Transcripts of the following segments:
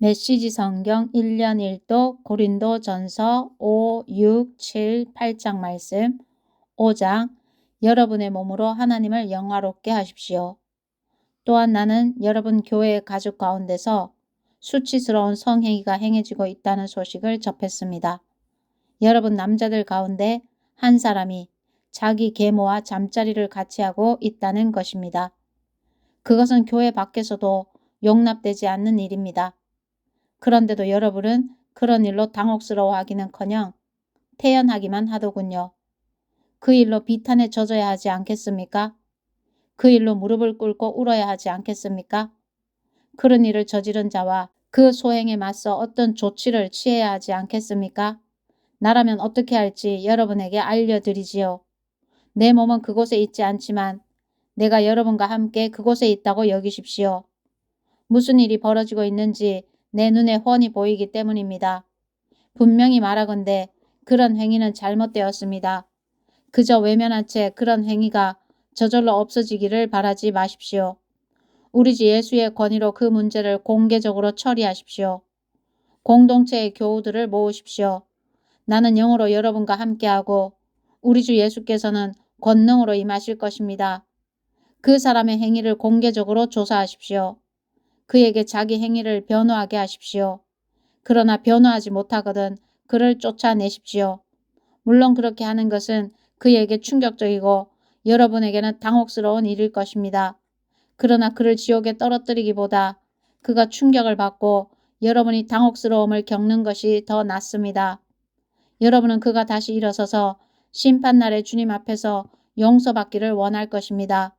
메시지 성경 1년 1도 고린도전서 5, 6, 7, 8장 말씀. 5장 여러분의 몸으로 하나님을 영화롭게 하십시오. 또한 나는 여러분 교회의 가족 가운데서 수치스러운 성행위가 행해지고 있다는 소식을 접했습니다. 여러분 남자들 가운데 한 사람이 자기 계모와 잠자리를 같이 하고 있다는 것입니다. 그것은 교회 밖에서도 용납되지 않는 일입니다. 그런데도 여러분은 그런 일로 당혹스러워하기는커녕 태연하기만 하더군요. 그 일로 비탄에 젖어야 하지 않겠습니까? 그 일로 무릎을 꿇고 울어야 하지 않겠습니까? 그런 일을 저지른 자와 그 소행에 맞서 어떤 조치를 취해야 하지 않겠습니까? 나라면 어떻게 할지 여러분에게 알려드리지요. 내 몸은 그곳에 있지 않지만 내가 여러분과 함께 그곳에 있다고 여기십시오. 무슨 일이 벌어지고 있는지 내 눈에 훤히 보이기 때문입니다. 분명히 말하건대 그런 행위는 잘못되었습니다. 그저 외면한 채 그런 행위가 저절로 없어지기를 바라지 마십시오. 우리 주 예수의 권위로 그 문제를 공개적으로 처리하십시오. 공동체의 교우들을 모으십시오. 나는 영으로 여러분과 함께하고 우리 주 예수께서는 권능으로 임하실 것입니다. 그 사람의 행위를 공개적으로 조사하십시오. 그에게 자기 행위를 변호하게 하십시오. 그러나 변호하지 못하거든 그를 쫓아내십시오. 물론 그렇게 하는 것은 그에게 충격적이고 여러분에게는 당혹스러운 일일 것입니다. 그러나 그를 지옥에 떨어뜨리기보다 그가 충격을 받고 여러분이 당혹스러움을 겪는 것이 더 낫습니다. 여러분은 그가 다시 일어서서 심판날에 주님 앞에서 용서받기를 원할 것입니다.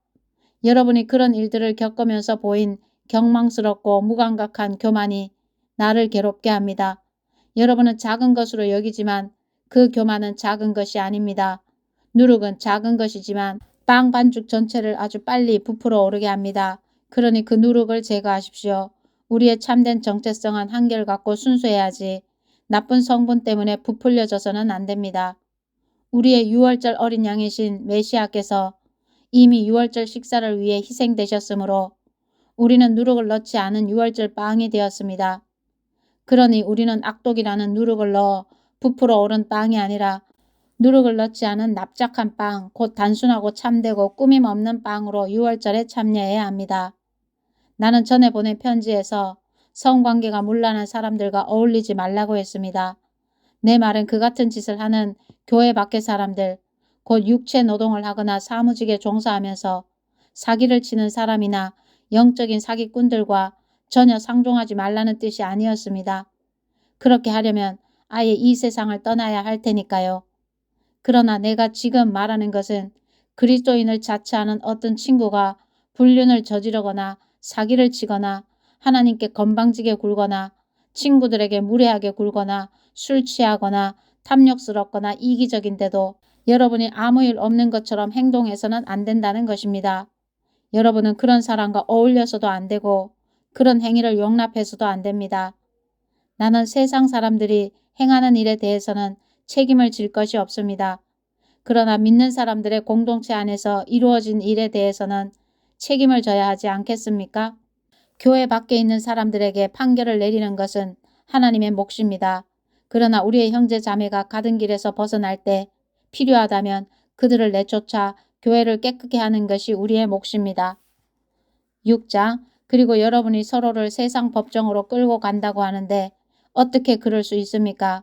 여러분이 그런 일들을 겪으면서 보인 경망스럽고 무감각한 교만이 나를 괴롭게 합니다. 여러분은 작은 것으로 여기지만 그 교만은 작은 것이 아닙니다. 누룩은 작은 것이지만 빵 반죽 전체를 아주 빨리 부풀어 오르게 합니다. 그러니 그 누룩을 제거하십시오. 우리의 참된 정체성은 한결같고 순수해야지 나쁜 성분 때문에 부풀려져서는 안 됩니다. 우리의 유월절 어린 양이신 메시아께서 이미 유월절 식사를 위해 희생되셨으므로 우리는 누룩을 넣지 않은 유월절 빵이 되었습니다. 그러니 우리는 악독이라는 누룩을 넣어 부풀어 오른 빵이 아니라 누룩을 넣지 않은 납작한 빵, 곧 단순하고 참되고 꾸밈 없는 빵으로 유월절에 참여해야 합니다. 나는 전에 보낸 편지에서 성관계가 문란한 사람들과 어울리지 말라고 했습니다. 내 말은 그 같은 짓을 하는 교회 밖의 사람들, 곧 육체 노동을 하거나 사무직에 종사하면서 사기를 치는 사람이나 영적인 사기꾼들과 전혀 상종하지 말라는 뜻이 아니었습니다. 그렇게 하려면 아예 이 세상을 떠나야 할 테니까요. 그러나 내가 지금 말하는 것은 그리스도인을 자처하는 어떤 친구가 불륜을 저지르거나 사기를 치거나 하나님께 건방지게 굴거나 친구들에게 무례하게 굴거나 술 취하거나 탐욕스럽거나 이기적인데도 여러분이 아무 일 없는 것처럼 행동해서는 안 된다는 것입니다. 여러분은 그런 사람과 어울려서도 안 되고 그런 행위를 용납해서도 안 됩니다. 나는 세상 사람들이 행하는 일에 대해서는 책임을 질 것이 없습니다. 그러나 믿는 사람들의 공동체 안에서 이루어진 일에 대해서는 책임을 져야 하지 않겠습니까? 교회 밖에 있는 사람들에게 판결을 내리는 것은 하나님의 몫입니다. 그러나 우리의 형제 자매가 가던 길에서 벗어날 때 필요하다면 그들을 내쫓아 교회를 깨끗게 하는 것이 우리의 몫입니다. 6장 그리고 여러분이 서로를 세상 법정으로 끌고 간다고 하는데 어떻게 그럴 수 있습니까?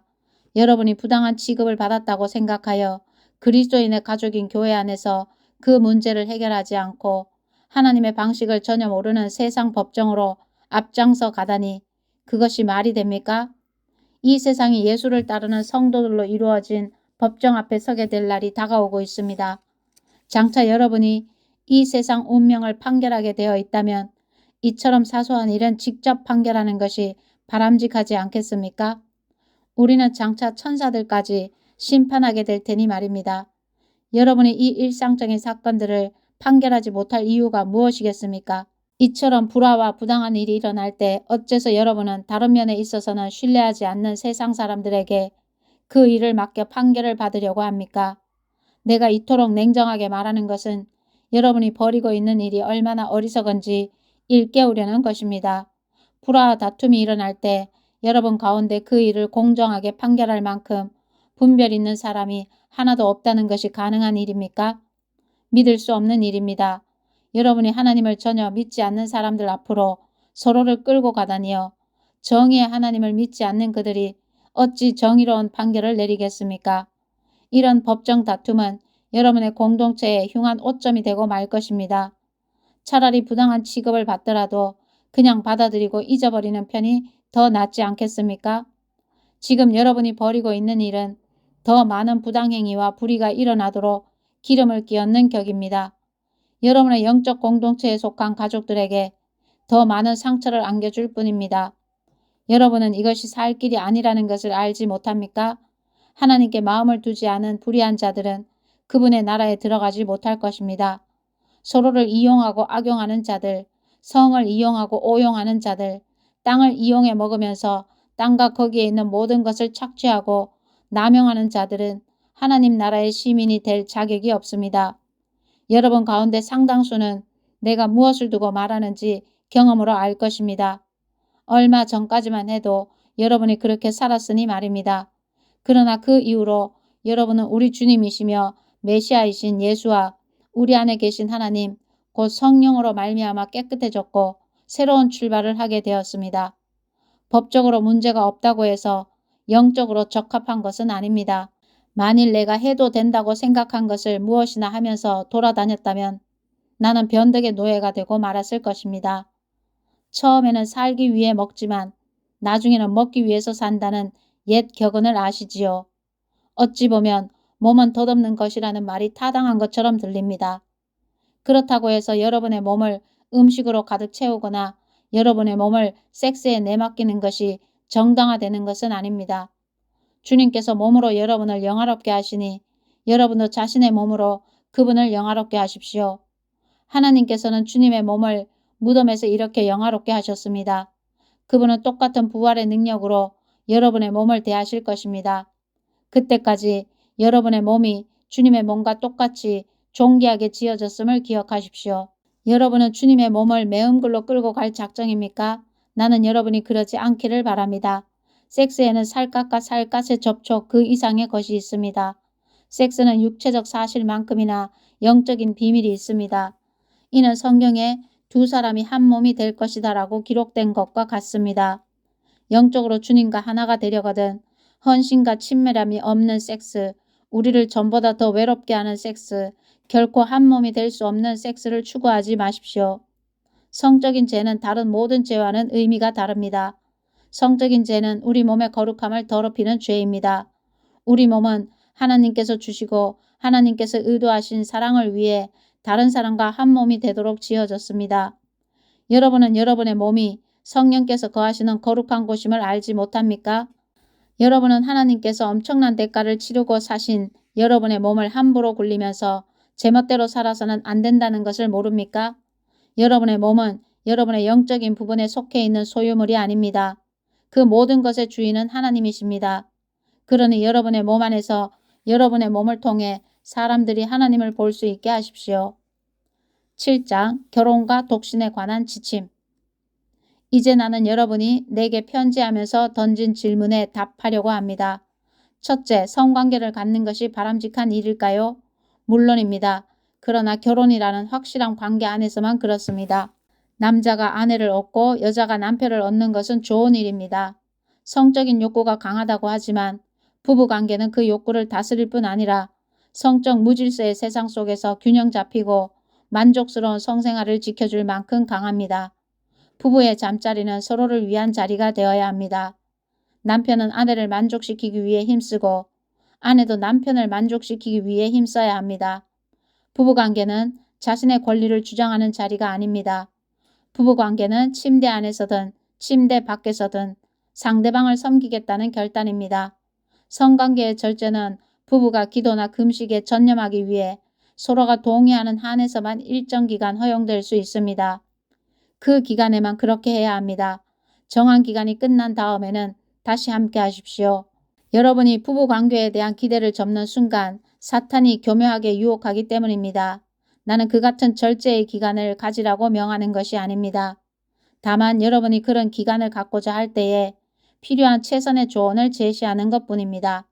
여러분이 부당한 취급을 받았다고 생각하여 그리스도인의 가족인 교회 안에서 그 문제를 해결하지 않고 하나님의 방식을 전혀 모르는 세상 법정으로 앞장서 가다니 그것이 말이 됩니까? 이 세상이 예수를 따르는 성도들로 이루어진 법정 앞에 서게 될 날이 다가오고 있습니다. 장차 여러분이 이 세상 운명을 판결하게 되어 있다면 이처럼 사소한 일은 직접 판결하는 것이 바람직하지 않겠습니까? 우리는 장차 천사들까지 심판하게 될 테니 말입니다. 여러분이 이 일상적인 사건들을 판결하지 못할 이유가 무엇이겠습니까? 이처럼 불화와 부당한 일이 일어날 때 어째서 여러분은 다른 면에 있어서는 신뢰하지 않는 세상 사람들에게 그 일을 맡겨 판결을 받으려고 합니까? 내가 이토록 냉정하게 말하는 것은 여러분이 벌이고 있는 일이 얼마나 어리석은지 일깨우려는 것입니다. 불화와 다툼이 일어날 때 여러분 가운데 그 일을 공정하게 판결할 만큼 분별 있는 사람이 하나도 없다는 것이 가능한 일입니까? 믿을 수 없는 일입니다. 여러분이 하나님을 전혀 믿지 않는 사람들 앞으로 서로를 끌고 가다니요. 정의의 하나님을 믿지 않는 그들이 어찌 정의로운 판결을 내리겠습니까? 이런 법정 다툼은 여러분의 공동체에 흉한 오점이 되고 말 것입니다. 차라리 부당한 취급을 받더라도 그냥 받아들이고 잊어버리는 편이 더 낫지 않겠습니까? 지금 여러분이 벌이고 있는 일은 더 많은 부당행위와 불의가 일어나도록 기름을 끼얹는 격입니다. 여러분의 영적 공동체에 속한 가족들에게 더 많은 상처를 안겨줄 뿐입니다. 여러분은 이것이 살 길이 아니라는 것을 알지 못합니까? 하나님께 마음을 두지 않은 불의한 자들은 그분의 나라에 들어가지 못할 것입니다. 서로를 이용하고 악용하는 자들, 성을 이용하고 오용하는 자들, 땅을 이용해 먹으면서 땅과 거기에 있는 모든 것을 착취하고 남용하는 자들은 하나님 나라의 시민이 될 자격이 없습니다. 여러분 가운데 상당수는 내가 무엇을 두고 말하는지 경험으로 알 것입니다. 얼마 전까지만 해도 여러분이 그렇게 살았으니 말입니다. 그러나 그 이후로 여러분은 우리 주님이시며 메시아이신 예수와 우리 안에 계신 하나님, 곧 성령으로 말미암아 깨끗해졌고 새로운 출발을 하게 되었습니다. 법적으로 문제가 없다고 해서 영적으로 적합한 것은 아닙니다. 만일 내가 해도 된다고 생각한 것을 무엇이나 하면서 돌아다녔다면 나는 변덕의 노예가 되고 말았을 것입니다. 처음에는 살기 위해 먹지만 나중에는 먹기 위해서 산다는 옛 격언을 아시지요. 어찌 보면 몸은 덧없는 것이라는 말이 타당한 것처럼 들립니다. 그렇다고 해서 여러분의 몸을 음식으로 가득 채우거나 여러분의 몸을 섹스에 내맡기는 것이 정당화되는 것은 아닙니다. 주님께서 몸으로 여러분을 영화롭게 하시니 여러분도 자신의 몸으로 그분을 영화롭게 하십시오. 하나님께서는 주님의 몸을 무덤에서 이렇게 영화롭게 하셨습니다. 그분은 똑같은 부활의 능력으로 여러분의 몸을 대하실 것입니다. 그때까지 여러분의 몸이 주님의 몸과 똑같이 존귀하게 지어졌음을 기억하십시오. 여러분은 주님의 몸을 매음글로 끌고 갈 작정입니까? 나는 여러분이 그러지 않기를 바랍니다. 섹스에는 살갗과 살갗의 접촉 그 이상의 것이 있습니다. 섹스는 육체적 사실만큼이나 영적인 비밀이 있습니다. 이는 성경에 두 사람이 한 몸이 될 것이다 라고 기록된 것과 같습니다. 영적으로 주님과 하나가 되려거든 헌신과 친밀함이 없는 섹스, 우리를 전보다 더 외롭게 하는 섹스, 결코 한 몸이 될 수 없는 섹스를 추구하지 마십시오. 성적인 죄는 다른 모든 죄와는 의미가 다릅니다. 성적인 죄는 우리 몸의 거룩함을 더럽히는 죄입니다. 우리 몸은 하나님께서 주시고 하나님께서 의도하신 사랑을 위해 다른 사람과 한 몸이 되도록 지어졌습니다. 여러분은 여러분의 몸이 성령께서 거하시는 거룩한 곳임을 알지 못합니까? 여러분은 하나님께서 엄청난 대가를 치르고 사신 여러분의 몸을 함부로 굴리면서 제멋대로 살아서는 안 된다는 것을 모릅니까? 여러분의 몸은 여러분의 영적인 부분에 속해 있는 소유물이 아닙니다. 그 모든 것의 주인은 하나님이십니다. 그러니 여러분의 몸 안에서 여러분의 몸을 통해 사람들이 하나님을 볼 수 있게 하십시오. 7장 결혼과 독신에 관한 지침. 이제 나는 여러분이 내게 편지하면서 던진 질문에 답하려고 합니다. 첫째, 성관계를 갖는 것이 바람직한 일일까요? 물론입니다. 그러나 결혼이라는 확실한 관계 안에서만 그렇습니다. 남자가 아내를 얻고 여자가 남편을 얻는 것은 좋은 일입니다. 성적인 욕구가 강하다고 하지만 부부관계는 그 욕구를 다스릴 뿐 아니라 성적 무질서의 세상 속에서 균형 잡히고 만족스러운 성생활을 지켜줄 만큼 강합니다. 부부의 잠자리는 서로를 위한 자리가 되어야 합니다. 남편은 아내를 만족시키기 위해 힘쓰고 아내도 남편을 만족시키기 위해 힘써야 합니다. 부부관계는 자신의 권리를 주장하는 자리가 아닙니다. 부부관계는 침대 안에서든 침대 밖에서든 상대방을 섬기겠다는 결단입니다. 성관계의 절제는 부부가 기도나 금식에 전념하기 위해 서로가 동의하는 한에서만 일정 기간 허용될 수 있습니다. 그 기간에만 그렇게 해야 합니다. 정한 기간이 끝난 다음에는 다시 함께 하십시오. 여러분이 부부관계에 대한 기대를 접는 순간 사탄이 교묘하게 유혹하기 때문입니다. 나는 그 같은 절제의 기간을 가지라고 명하는 것이 아닙니다. 다만 여러분이 그런 기간을 갖고자 할 때에 필요한 최선의 조언을 제시하는 것뿐입니다.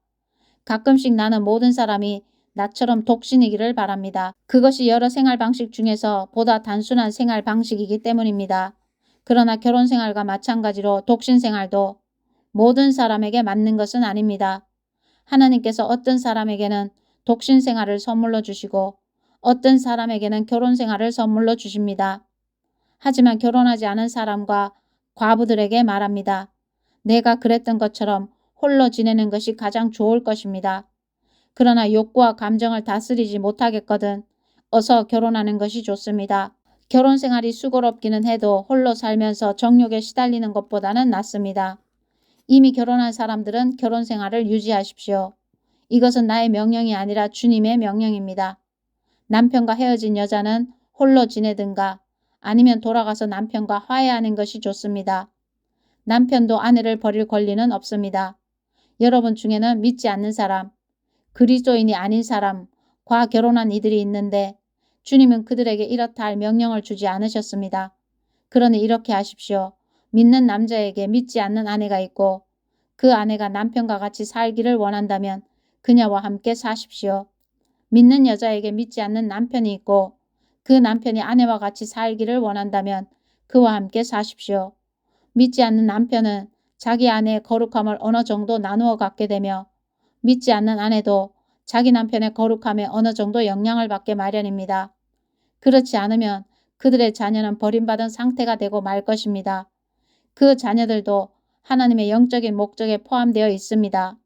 가끔씩 나는 모든 사람이 나처럼 독신이기를 바랍니다. 그것이 여러 생활 방식 중에서 보다 단순한 생활 방식이기 때문입니다. 그러나 결혼 생활과 마찬가지로 독신 생활도 모든 사람에게 맞는 것은 아닙니다. 하나님께서 어떤 사람에게는 독신 생활을 선물로 주시고 어떤 사람에게는 결혼 생활을 선물로 주십니다. 하지만 결혼하지 않은 사람과 과부들에게 말합니다. 내가 그랬던 것처럼 홀로 지내는 것이 가장 좋을 것입니다. 그러나 욕구와 감정을 다스리지 못하겠거든 어서 결혼하는 것이 좋습니다. 결혼 생활이 수고롭기는 해도 홀로 살면서 정욕에 시달리는 것보다는 낫습니다. 이미 결혼한 사람들은 결혼 생활을 유지하십시오. 이것은 나의 명령이 아니라 주님의 명령입니다. 남편과 헤어진 여자는 홀로 지내든가 아니면 돌아가서 남편과 화해하는 것이 좋습니다. 남편도 아내를 버릴 권리는 없습니다. 여러분 중에는 믿지 않는 사람, 그리스도인이 아닌 사람과 결혼한 이들이 있는데 주님은 그들에게 이렇다 할 명령을 주지 않으셨습니다. 그러니 이렇게 하십시오. 믿는 남자에게 믿지 않는 아내가 있고 그 아내가 남편과 같이 살기를 원한다면 그녀와 함께 사십시오. 믿는 여자에게 믿지 않는 남편이 있고 그 남편이 아내와 같이 살기를 원한다면 그와 함께 사십시오. 믿지 않는 남편은 자기 아내의 거룩함을 어느 정도 나누어 갖게 되며 믿지 않는 아내도 자기 남편의 거룩함에 어느 정도 영향을 받게 마련입니다. 그렇지 않으면 그들의 자녀는 버림받은 상태가 되고 말 것입니다. 그 자녀들도 하나님의 영적인 목적에 포함되어 있습니다.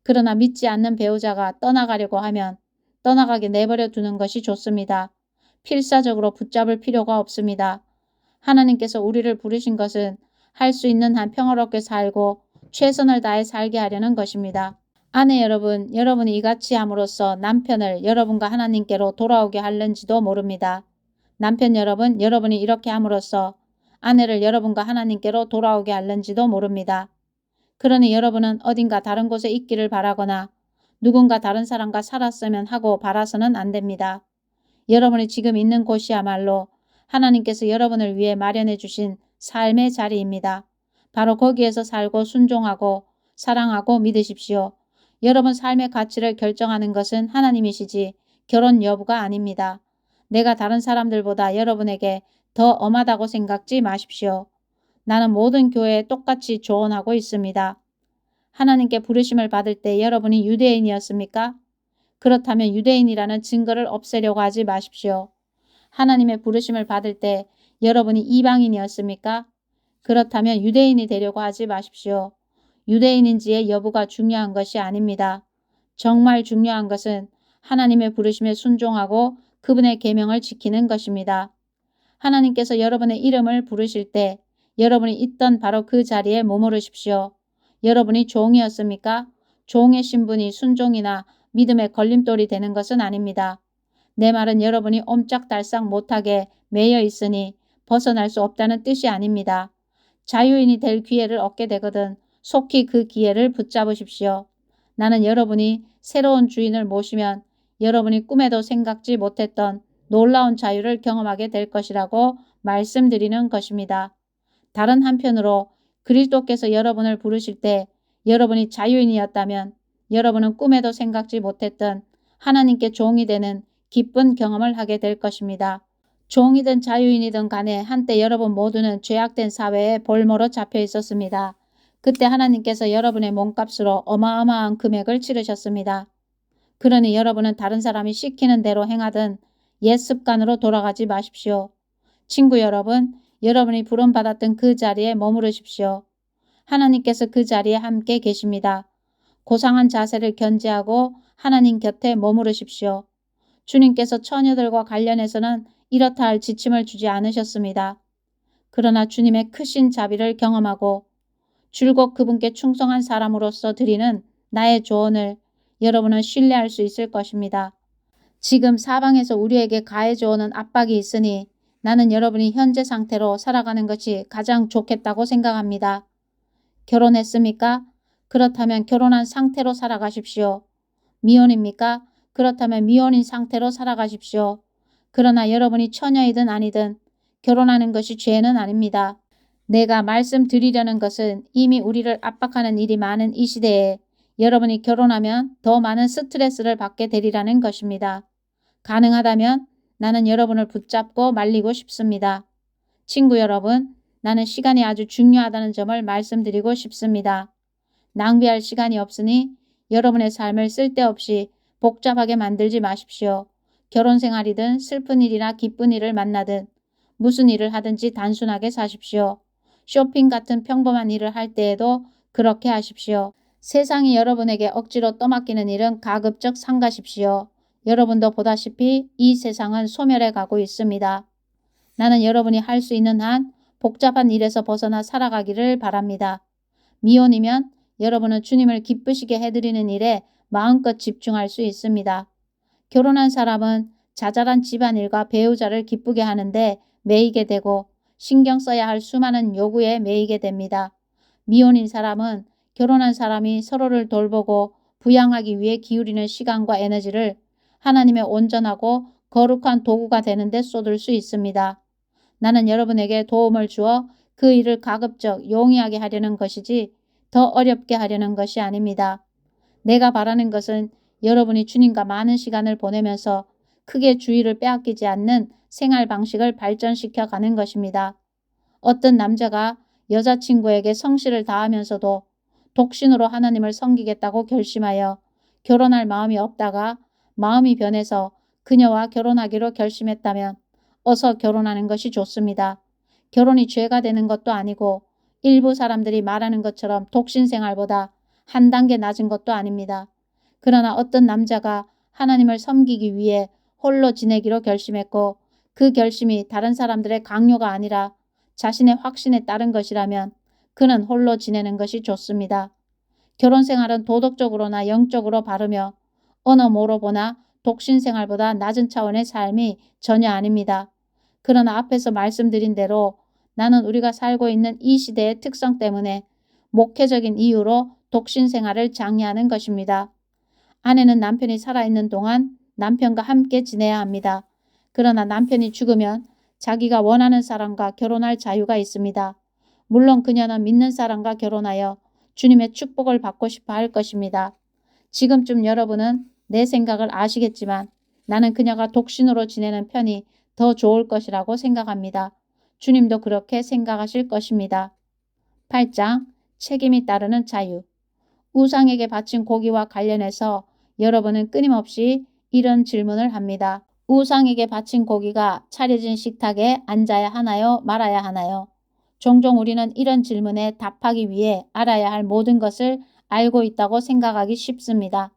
그러나 믿지 않는 배우자가 떠나가려고 하면 떠나가게 내버려 두는 것이 좋습니다. 필사적으로 붙잡을 필요가 없습니다. 하나님께서 우리를 부르신 것은 할 수 있는 한 평화롭게 살고 최선을 다해 살게 하려는 것입니다. 아내 여러분, 여러분이 이같이 함으로써 남편을 여러분과 하나님께로 돌아오게 하는지도 모릅니다. 남편 여러분, 여러분이 이렇게 함으로써 아내를 여러분과 하나님께로 돌아오게 하는지도 모릅니다. 그러니 여러분은 어딘가 다른 곳에 있기를 바라거나 누군가 다른 사람과 살았으면 하고 바라서는 안 됩니다. 여러분이 지금 있는 곳이야말로 하나님께서 여러분을 위해 마련해 주신 삶의 자리입니다. 바로 거기에서 살고 순종하고 사랑하고 믿으십시오. 여러분 삶의 가치를 결정하는 것은 하나님이시지 결혼 여부가 아닙니다. 내가 다른 사람들보다 여러분에게 더 엄하다고 생각지 마십시오. 나는 모든 교회에 똑같이 조언하고 있습니다. 하나님께 부르심을 받을 때 여러분이 유대인이었습니까? 그렇다면 유대인이라는 증거를 없애려고 하지 마십시오. 하나님의 부르심을 받을 때 여러분이 이방인이었습니까? 그렇다면 유대인이 되려고 하지 마십시오. 유대인인지의 여부가 중요한 것이 아닙니다. 정말 중요한 것은 하나님의 부르심에 순종하고 그분의 계명을 지키는 것입니다. 하나님께서 여러분의 이름을 부르실 때 여러분이 있던 바로 그 자리에 머무르십시오. 여러분이 종이었습니까? 종의 신분이 순종이나 믿음의 걸림돌이 되는 것은 아닙니다. 내 말은 여러분이 옴짝달싹 못하게 매여 있으니 벗어날 수 없다는 뜻이 아닙니다. 자유인이 될 기회를 얻게 되거든 속히 그 기회를 붙잡으십시오. 나는 여러분이 새로운 주인을 모시면 여러분이 꿈에도 생각지 못했던 놀라운 자유를 경험하게 될 것이라고 말씀드리는 것입니다. 다른 한편으로 그리스도께서 여러분을 부르실 때 여러분이 자유인이었다면 여러분은 꿈에도 생각지 못했던 하나님께 종이 되는 기쁜 경험을 하게 될 것입니다. 종이든 자유인이든 간에 한때 여러분 모두는 죄악된 사회에 볼모로 잡혀 있었습니다. 그때 하나님께서 여러분의 몸값으로 어마어마한 금액을 치르셨습니다. 그러니 여러분은 다른 사람이 시키는 대로 행하던 옛 습관으로 돌아가지 마십시오. 친구 여러분, 여러분이 부름받았던 그 자리에 머무르십시오. 하나님께서 그 자리에 함께 계십니다. 고상한 자세를 견지하고 하나님 곁에 머무르십시오. 주님께서 처녀들과 관련해서는 이렇다 할 지침을 주지 않으셨습니다. 그러나 주님의 크신 자비를 경험하고 줄곧 그분께 충성한 사람으로서 드리는 나의 조언을 여러분은 신뢰할 수 있을 것입니다. 지금 사방에서 우리에게 가해져오는 압박이 있으니 나는 여러분이 현재 상태로 살아가는 것이 가장 좋겠다고 생각합니다. 결혼했습니까? 그렇다면 결혼한 상태로 살아가십시오. 미혼입니까? 그렇다면 미혼인 상태로 살아가십시오. 그러나 여러분이 처녀이든 아니든 결혼하는 것이 죄는 아닙니다. 내가 말씀드리려는 것은 이미 우리를 압박하는 일이 많은 이 시대에 여러분이 결혼하면 더 많은 스트레스를 받게 되리라는 것입니다. 가능하다면 나는 여러분을 붙잡고 말리고 싶습니다. 친구 여러분, 나는 시간이 아주 중요하다는 점을 말씀드리고 싶습니다. 낭비할 시간이 없으니 여러분의 삶을 쓸데없이 복잡하게 만들지 마십시오. 결혼 생활이든 슬픈 일이나 기쁜 일을 만나든 무슨 일을 하든지 단순하게 사십시오. 쇼핑 같은 평범한 일을 할 때에도 그렇게 하십시오. 세상이 여러분에게 억지로 떠맡기는 일은 가급적 삼가십시오. 여러분도 보다시피 이 세상은 소멸해 가고 있습니다. 나는 여러분이 할 수 있는 한 복잡한 일에서 벗어나 살아가기를 바랍니다. 미혼이면 여러분은 주님을 기쁘시게 해드리는 일에 마음껏 집중할 수 있습니다. 결혼한 사람은 자잘한 집안일과 배우자를 기쁘게 하는데 매이게 되고 신경 써야 할 수많은 요구에 매이게 됩니다. 미혼인 사람은 결혼한 사람이 서로를 돌보고 부양하기 위해 기울이는 시간과 에너지를 하나님의 온전하고 거룩한 도구가 되는 데 쏟을 수 있습니다. 나는 여러분에게 도움을 주어 그 일을 가급적 용이하게 하려는 것이지 더 어렵게 하려는 것이 아닙니다. 내가 바라는 것은 여러분이 주님과 많은 시간을 보내면서 크게 주의를 빼앗기지 않는 생활 방식을 발전시켜 가는 것입니다. 어떤 남자가 여자친구에게 성실을 다하면서도 독신으로 하나님을 섬기겠다고 결심하여 결혼할 마음이 없다가 마음이 변해서 그녀와 결혼하기로 결심했다면 어서 결혼하는 것이 좋습니다. 결혼이 죄가 되는 것도 아니고 일부 사람들이 말하는 것처럼 독신 생활보다 한 단계 낮은 것도 아닙니다. 그러나 어떤 남자가 하나님을 섬기기 위해 홀로 지내기로 결심했고 그 결심이 다른 사람들의 강요가 아니라 자신의 확신에 따른 것이라면 그는 홀로 지내는 것이 좋습니다. 결혼 생활은 도덕적으로나 영적으로 바르며 어느 뭐로 보나 독신 생활보다 낮은 차원의 삶이 전혀 아닙니다. 그러나 앞에서 말씀드린 대로 나는 우리가 살고 있는 이 시대의 특성 때문에 목회적인 이유로 독신 생활을 장려하는 것입니다. 아내는 남편이 살아있는 동안 남편과 함께 지내야 합니다. 그러나 남편이 죽으면 자기가 원하는 사람과 결혼할 자유가 있습니다. 물론 그녀는 믿는 사람과 결혼하여 주님의 축복을 받고 싶어 할 것입니다. 지금쯤 여러분은 내 생각을 아시겠지만 나는 그녀가 독신으로 지내는 편이 더 좋을 것이라고 생각합니다. 주님도 그렇게 생각하실 것입니다. 8장 책임이 따르는 자유. 우상에게 바친 고기와 관련해서 여러분은 끊임없이 이런 질문을 합니다. 우상에게 바친 고기가 차려진 식탁에 앉아야 하나요? 말아야 하나요? 종종 우리는 이런 질문에 답하기 위해 알아야 할 모든 것을 알고 있다고 생각하기 쉽습니다.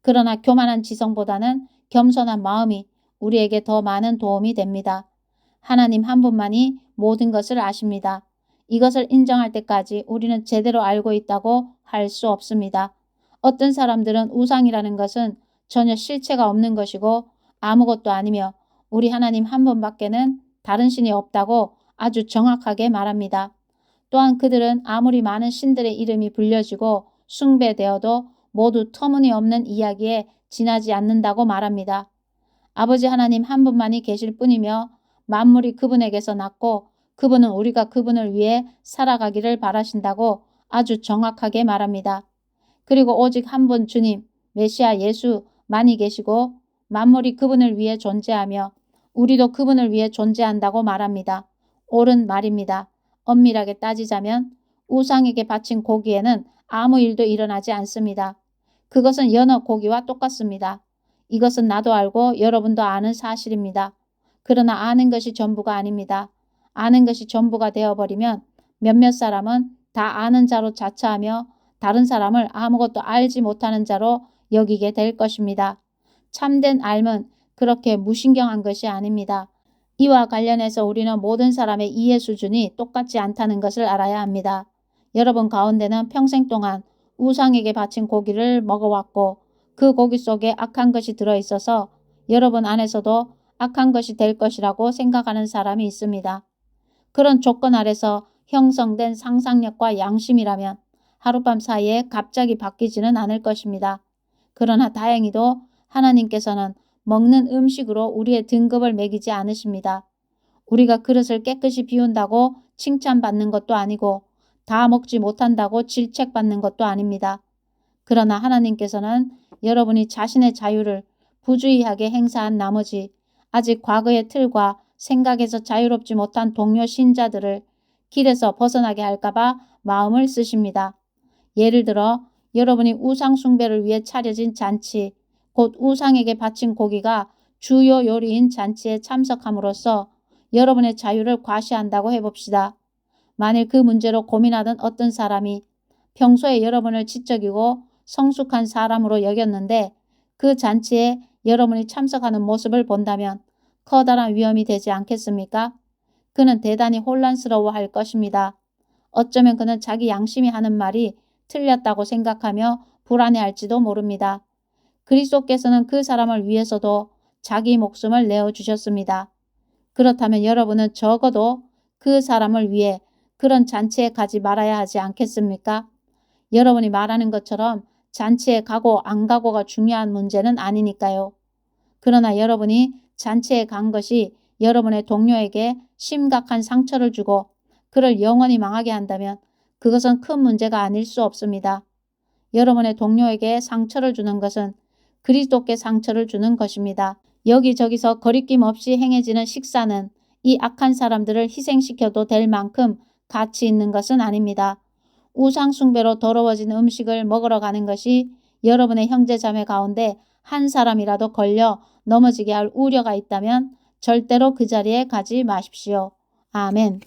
그러나 교만한 지성보다는 겸손한 마음이 우리에게 더 많은 도움이 됩니다. 하나님 한 분만이 모든 것을 아십니다. 이것을 인정할 때까지 우리는 제대로 알고 있다고 할 수 없습니다. 어떤 사람들은 우상이라는 것은 전혀 실체가 없는 것이고 아무것도 아니며 우리 하나님 한 분밖에는 다른 신이 없다고 아주 정확하게 말합니다. 또한 그들은 아무리 많은 신들의 이름이 불려지고 숭배되어도 모두 터무니없는 이야기에 지나지 않는다고 말합니다. 아버지 하나님 한 분만이 계실 뿐이며 만물이 그분에게서 났고 그분은 우리가 그분을 위해 살아가기를 바라신다고 아주 정확하게 말합니다. 그리고 오직 한 분 주님, 메시아 예수만이 계시고 만물이 그분을 위해 존재하며 우리도 그분을 위해 존재한다고 말합니다. 옳은 말입니다. 엄밀하게 따지자면 우상에게 바친 고기에는 아무 일도 일어나지 않습니다. 그것은 여느 고기와 똑같습니다. 이것은 나도 알고 여러분도 아는 사실입니다. 그러나 아는 것이 전부가 아닙니다. 아는 것이 전부가 되어버리면 몇몇 사람은 다 아는 자로 자처하며 다른 사람을 아무것도 알지 못하는 자로 여기게 될 것입니다. 참된 알은 그렇게 무신경한 것이 아닙니다. 이와 관련해서 우리는 모든 사람의 이해 수준이 똑같지 않다는 것을 알아야 합니다. 여러분 가운데는 평생 동안 우상에게 바친 고기를 먹어왔고 그 고기 속에 악한 것이 들어있어서 여러분 안에서도 악한 것이 될 것이라고 생각하는 사람이 있습니다. 그런 조건 아래서 형성된 상상력과 양심이라면 하룻밤 사이에 갑자기 바뀌지는 않을 것입니다. 그러나 다행히도 하나님께서는 먹는 음식으로 우리의 등급을 매기지 않으십니다. 우리가 그릇을 깨끗이 비운다고 칭찬받는 것도 아니고 다 먹지 못한다고 질책받는 것도 아닙니다. 그러나 하나님께서는 여러분이 자신의 자유를 부주의하게 행사한 나머지 아직 과거의 틀과 생각에서 자유롭지 못한 동료 신자들을 길에서 벗어나게 할까봐 마음을 쓰십니다. 예를 들어 여러분이 우상 숭배를 위해 차려진 잔치, 곧 우상에게 바친 고기가 주요 요리인 잔치에 참석함으로써 여러분의 자유를 과시한다고 해봅시다. 만일 그 문제로 고민하던 어떤 사람이 평소에 여러분을 지적이고 성숙한 사람으로 여겼는데 그 잔치에 여러분이 참석하는 모습을 본다면 커다란 위험이 되지 않겠습니까? 그는 대단히 혼란스러워할 것입니다. 어쩌면 그는 자기 양심이 하는 말이 틀렸다고 생각하며 불안해할지도 모릅니다. 그리스도께서는 그 사람을 위해서도 자기 목숨을 내어주셨습니다. 그렇다면 여러분은 적어도 그 사람을 위해 그런 잔치에 가지 말아야 하지 않겠습니까? 여러분이 말하는 것처럼 잔치에 가고 안 가고가 중요한 문제는 아니니까요. 그러나 여러분이 잔치에 간 것이 여러분의 동료에게 심각한 상처를 주고 그를 영원히 망하게 한다면 그것은 큰 문제가 아닐 수 없습니다. 여러분의 동료에게 상처를 주는 것은 그리스도께 상처를 주는 것입니다. 여기저기서 거리낌 없이 행해지는 식사는 이 악한 사람들을 희생시켜도 될 만큼 가치 있는 것은 아닙니다. 우상 숭배로 더러워진 음식을 먹으러 가는 것이 여러분의 형제자매 가운데 한 사람이라도 걸려 넘어지게 할 우려가 있다면 절대로 그 자리에 가지 마십시오. 아멘.